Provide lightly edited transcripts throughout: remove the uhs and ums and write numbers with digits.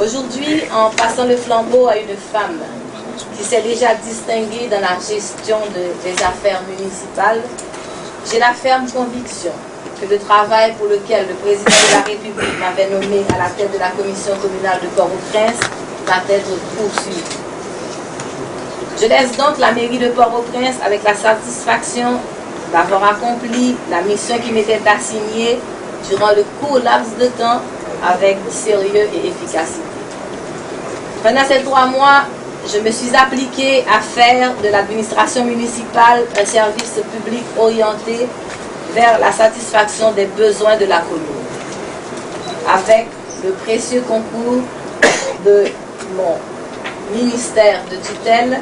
Aujourd'hui, en passant le flambeau à une femme qui s'est déjà distinguée dans la gestion des affaires municipales, j'ai la ferme conviction que le travail pour lequel le président de la République m'avait nommé à la tête de la commission communale de Port-au-Prince va être poursuivi. Je laisse donc la mairie de Port-au-Prince avec la satisfaction d'avoir accompli la mission qui m'était assignée durant le court laps de temps avec sérieux et efficacité. Pendant ces 3 mois, je me suis appliquée à faire de l'administration municipale un service public orienté vers la satisfaction des besoins de la commune, avec le précieux concours de mon ministère de tutelle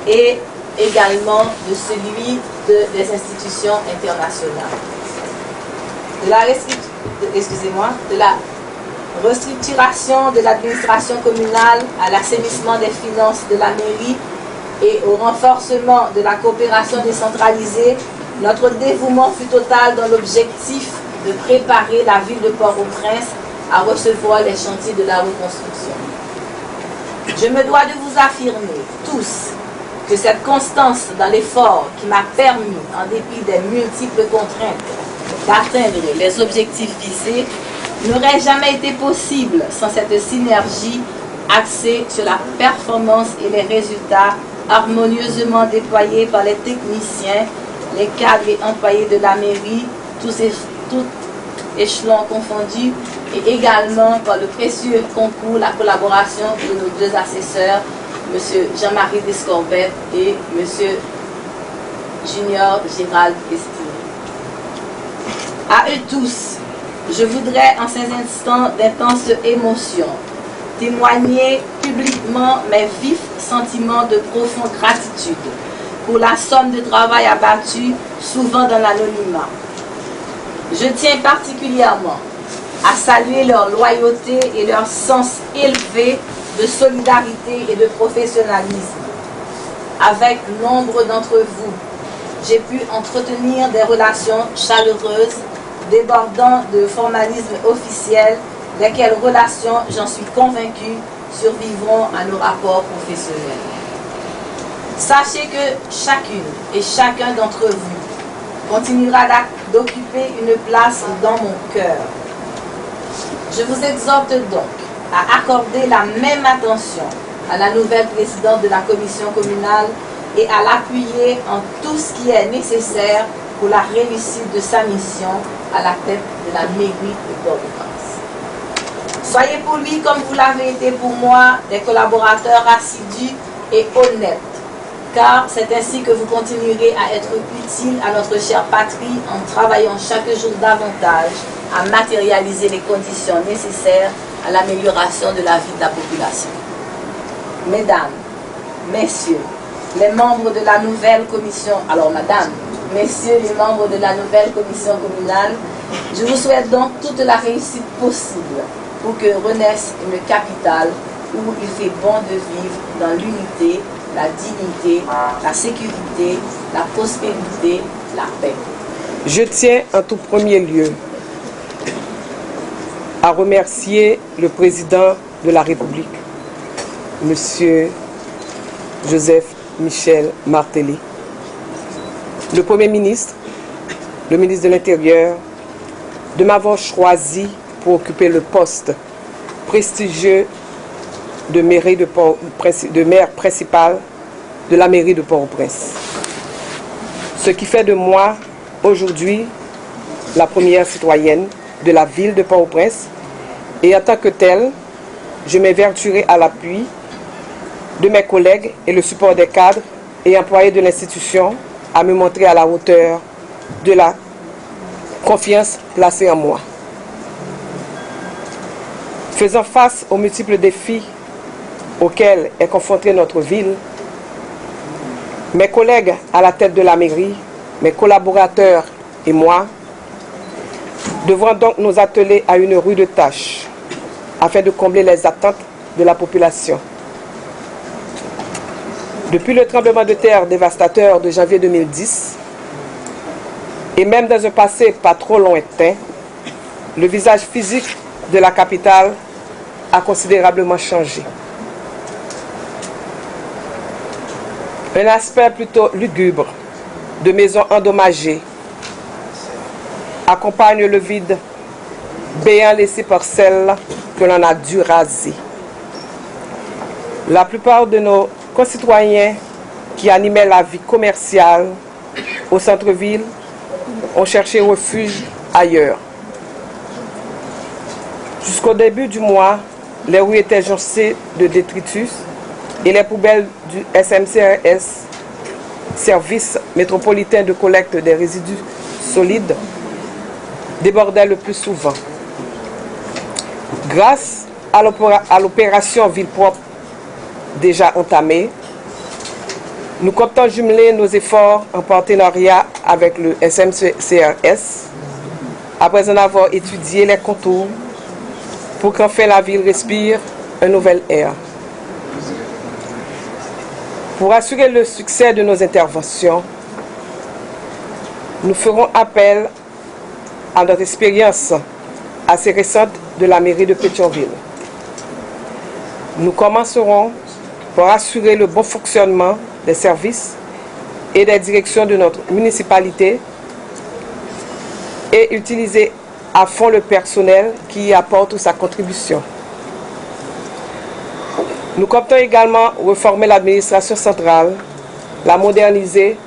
et également de celui des institutions internationales. De la restructuration de l'administration communale à l'assainissement des finances de la mairie et au renforcement de la coopération décentralisée, notre dévouement fut total dans l'objectif de préparer la ville de Port-au-Prince à recevoir les chantiers de la reconstruction. Je me dois de vous affirmer, tous, que cette constance dans l'effort qui m'a permis, en dépit des multiples contraintes, d'atteindre les objectifs visés, n'aurait jamais été possible sans cette synergie axée sur la performance et les résultats harmonieusement déployés par les techniciens, les cadres et employés de la mairie, tous échelons confondus, et également par le précieux concours, la collaboration de nos 2 assesseurs, M. Jean-Marie Descorbet et M. Junior Gérald Estiré. À eux tous, je voudrais en ces instants d'intenses émotions témoigner publiquement mes vifs sentiments de profonde gratitude pour la somme de travail abattue, souvent dans l'anonymat. Je tiens particulièrement à saluer leur loyauté et leur sens élevé de solidarité et de professionnalisme. Avec nombre d'entre vous, j'ai pu entretenir des relations chaleureuses, débordant de formalisme officiel, lesquelles relations, j'en suis convaincue, survivront à nos rapports professionnels. Sachez que chacune et chacun d'entre vous continuera d'occuper une place dans mon cœur. Je vous exhorte donc à accorder la même attention à la nouvelle présidente de la commission communale et à l'appuyer en tout ce qui est nécessaire pour la réussite de sa mission à la tête de la mairie de Port-au-Prince. Soyez pour lui, comme vous l'avez été pour moi, des collaborateurs assidus et honnêtes, car c'est ainsi que vous continuerez à être utile à notre chère patrie en travaillant chaque jour davantage à matérialiser les conditions nécessaires à l'amélioration de la vie de la population. Mesdames, Messieurs, les membres de la nouvelle commission, Madame, Messieurs les membres de la nouvelle commission communale, je vous souhaite donc toute la réussite possible pour que renaisse une capitale où il fait bon de vivre dans l'unité, la dignité, la sécurité, la prospérité, la paix. Je tiens en tout premier lieu à remercier le président de la République, M. Joseph Michel Martelly, le Premier ministre, le ministre de l'Intérieur, de m'avoir choisi pour occuper le poste prestigieux de maire principal de la mairie de Port-au-Prince. Ce qui fait de moi aujourd'hui la première citoyenne de la ville de Port-au-Prince, et en tant que telle, je m'évertuerai à l'appui de mes collègues et le support des cadres et employés de l'institution à me montrer à la hauteur de la confiance placée en moi. Faisant face aux multiples défis auxquels est confrontée notre ville, mes collègues à la tête de la mairie, mes collaborateurs et moi devrons donc nous atteler à une rude tâche afin de combler les attentes de la population. Depuis le tremblement de terre dévastateur de janvier 2010, et même dans un passé pas trop lointain, le visage physique de la capitale a considérablement changé. Un aspect plutôt lugubre de maisons endommagées accompagne le vide béant laissé par celles que l'on a dû raser. La plupart de nos concitoyens qui animaient la vie commerciale au centre-ville ont cherché refuge ailleurs. Jusqu'au début du mois, les rues étaient jonchées de détritus et les poubelles du SMCRS, Service métropolitain de collecte des résidus solides, débordaient le plus souvent. Grâce à l'opération Ville propre déjà entamée, nous comptons jumeler nos efforts en partenariat avec le SMCRS après en avoir étudié les contours pour qu'enfin la ville respire un nouvel air. Pour assurer le succès de nos interventions, nous ferons appel à notre expérience assez récente de la mairie de Pétionville. Nous commencerons par assurer le bon fonctionnement des services et des directions de notre municipalité et utiliser à fond le personnel qui y apporte sa contribution. Nous comptons également réformer l'administration centrale, la moderniser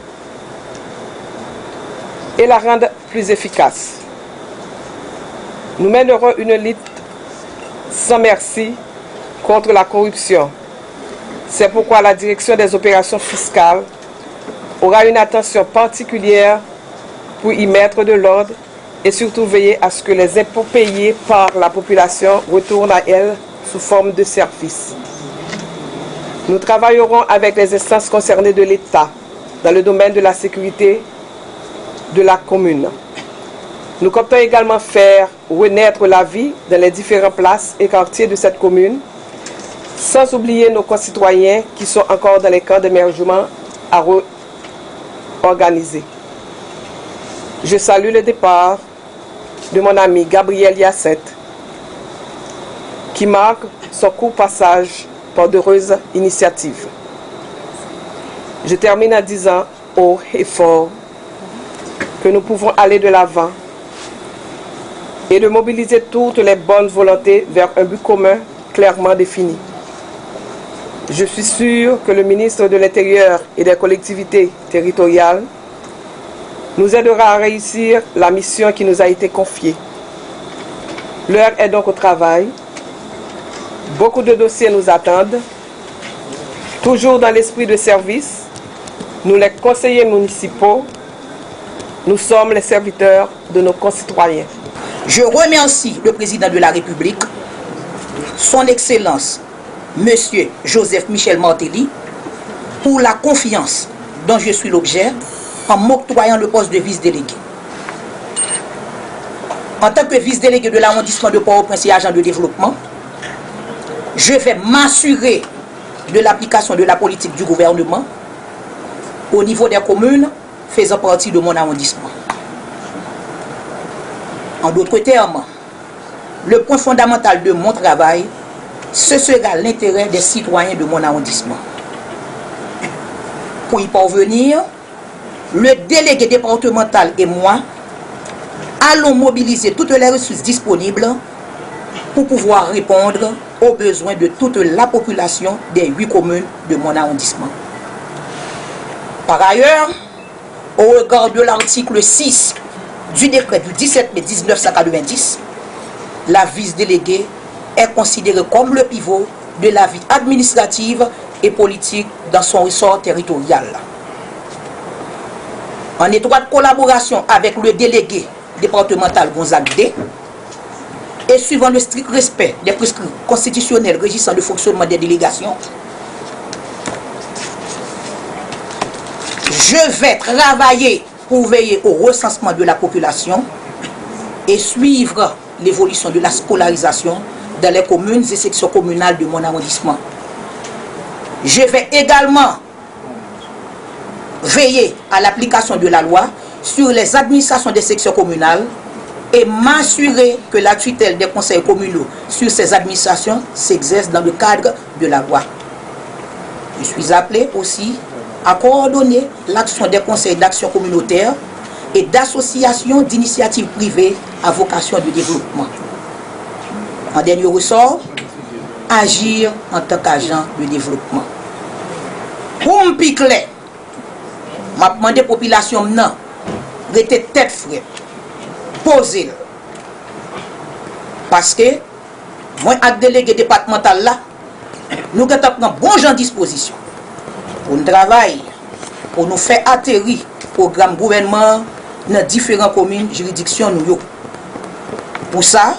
et la rendre plus efficace. Nous mènerons une lutte sans merci contre la corruption. C'est pourquoi la direction des opérations fiscales aura une attention particulière pour y mettre de l'ordre et surtout veiller à ce que les impôts payés par la population retournent à elle sous forme de services. Nous travaillerons avec les instances concernées de l'État dans le domaine de la sécurité de la commune. Nous comptons également faire renaître la vie dans les différentes places et quartiers de cette commune, sans oublier nos concitoyens qui sont encore dans les camps d'hébergement à réorganiser. Je salue le départ de mon ami Gabriel Yacette, qui marque son court passage par d'heureuses initiatives. Je termine en disant haut et fort que nous pouvons aller de l'avant et de mobiliser toutes les bonnes volontés vers un but commun clairement défini. Je suis sûr que le ministre de l'Intérieur et des collectivités territoriales nous aidera à réussir la mission qui nous a été confiée. L'heure est donc au travail. Beaucoup de dossiers nous attendent. Toujours dans l'esprit de service, nous les conseillers municipaux, nous sommes les serviteurs de nos concitoyens. Je remercie le président de la République, son Excellence, Monsieur Joseph Michel Martelly, pour la confiance dont je suis l'objet en m'octroyant le poste de vice-délégué. En tant que vice-délégué de l'arrondissement de Port-au-Prince et agent de développement, je vais m'assurer de l'application de la politique du gouvernement au niveau des communes faisant partie de mon arrondissement. En d'autres termes, le point fondamental de mon travail, ce sera l'intérêt des citoyens de mon arrondissement. Pour y parvenir, le délégué départemental et moi allons mobiliser toutes les ressources disponibles pour pouvoir répondre aux besoins de toute la population des 8 communes de mon arrondissement. Par ailleurs, au regard de l'article 6 du décret du 17 mai 1990, la vice-déléguée est considérée comme le pivot de la vie administrative et politique dans son ressort territorial. En étroite collaboration avec le délégué départemental Gonzague D, et suivant le strict respect des prescriptions constitutionnelles régissant le fonctionnement des délégations, je vais travailler pour veiller au recensement de la population et suivre l'évolution de la scolarisation dans les communes et sections communales de mon arrondissement. Je vais également veiller à l'application de la loi sur les administrations des sections communales et m'assurer que la tutelle des conseils communaux sur ces administrations s'exerce dans le cadre de la loi. Je suis appelé aussi à coordonner l'action des conseils d'action communautaire et d'associations d'initiatives privées à vocation de développement. En dernier ressort, agir en tant qu'agent de développement. Pour me piquer, m'a demandé à la population de rester tête frette, poser. Parce que, moi, avec le délégué départemental là, nous avons bon gens en disposition pour nous travailler, pour nous faire atterrir le programme gouvernement dans différentes communes, juridictions. Pour ça,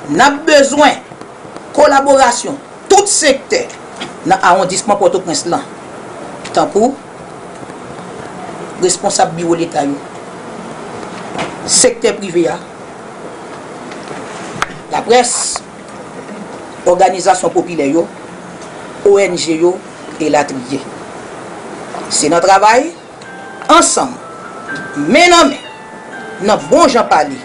nous avons besoin de collaboration, tout secteur, dans l'arrondissement Port-au-Prince là. Tant pour responsable bureau l'État, secteur privé, la presse, organisation populaire, ONG et la trier. C'est notre travail, ensemble, main en main, dans bon gens parler,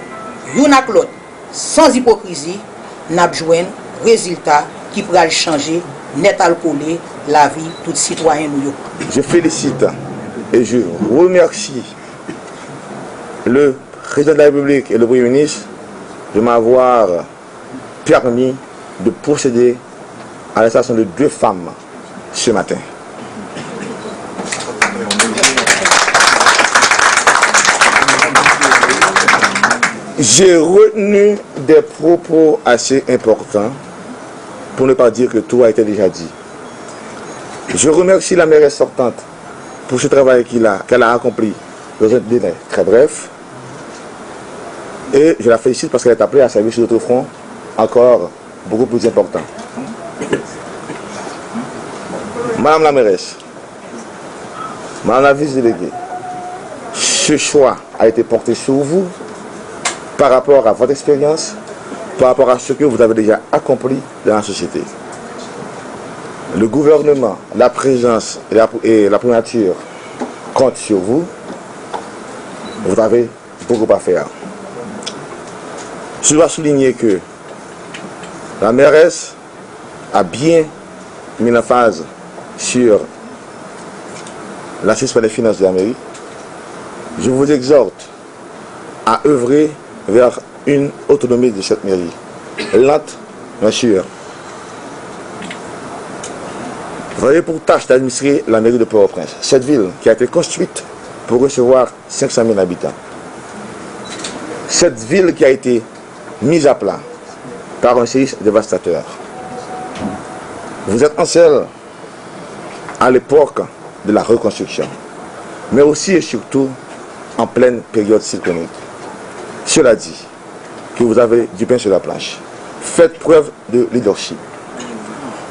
y'en a l'autre, sans hypocrisie, n'a besoin résultat qui pourra changer, net à coller la vie de tous les citoyens. Je félicite et je remercie le président de la République et le Premier ministre de m'avoir permis de procéder à l'arrestation de 2 femmes ce matin. J'ai retenu des propos assez importants, pour ne pas dire que tout a été déjà dit. Je remercie la mairesse sortante pour ce travail qu'elle a accompli dans un délai très bref. Et je la félicite parce qu'elle est appelée à servir sur d'autres fronts encore beaucoup plus importants. Madame la mairesse, Madame la vice-déléguée, ce choix a été porté sur vous par rapport à votre expérience, par rapport à ce que vous avez déjà accompli dans la société. Le gouvernement, la présence et la primature comptent sur vous. Vous avez beaucoup à faire. Je dois souligner que la mairesse a bien mis l'emphase sur la suspension des finances de la mairie. Je vous exhorte à œuvrer vers une autonomie de cette mairie. Lente, bien sûr. Vous avez pour tâche d'administrer la mairie de Port-au-Prince. Cette ville qui a été construite pour recevoir 500 000 habitants. Cette ville qui a été mise à plat par un séisme dévastateur. Vous êtes en selle à l'époque de la reconstruction, mais aussi et surtout en pleine période cyclonique. Cela dit, que vous avez du pain sur la planche. Faites preuve de leadership.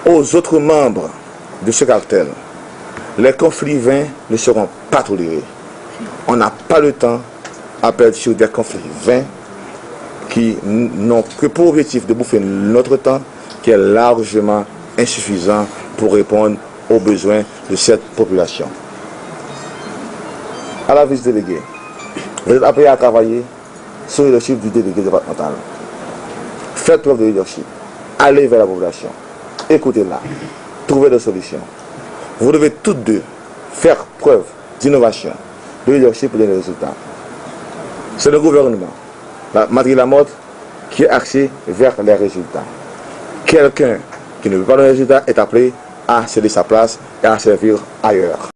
Aux autres membres de ce cartel, les conflits vains ne seront pas tolérés. On n'a pas le temps à perdre sur des conflits vains qui n'ont que pour objectif de bouffer notre temps, qui est largement insuffisant pour répondre aux besoins de cette population. À la vice-déléguée, vous êtes appelé à travailler sur le leadership du délégué départemental. Faites preuve de leadership. Allez vers la population. Écoutez-la. Trouvez des solutions. Vous devez toutes deux faire preuve d'innovation, de leadership pour donner des résultats. C'est le gouvernement, Madrid Lamotte, qui est axé vers les résultats. Quelqu'un qui ne veut pas de résultats est appelé à céder sa place et à servir ailleurs.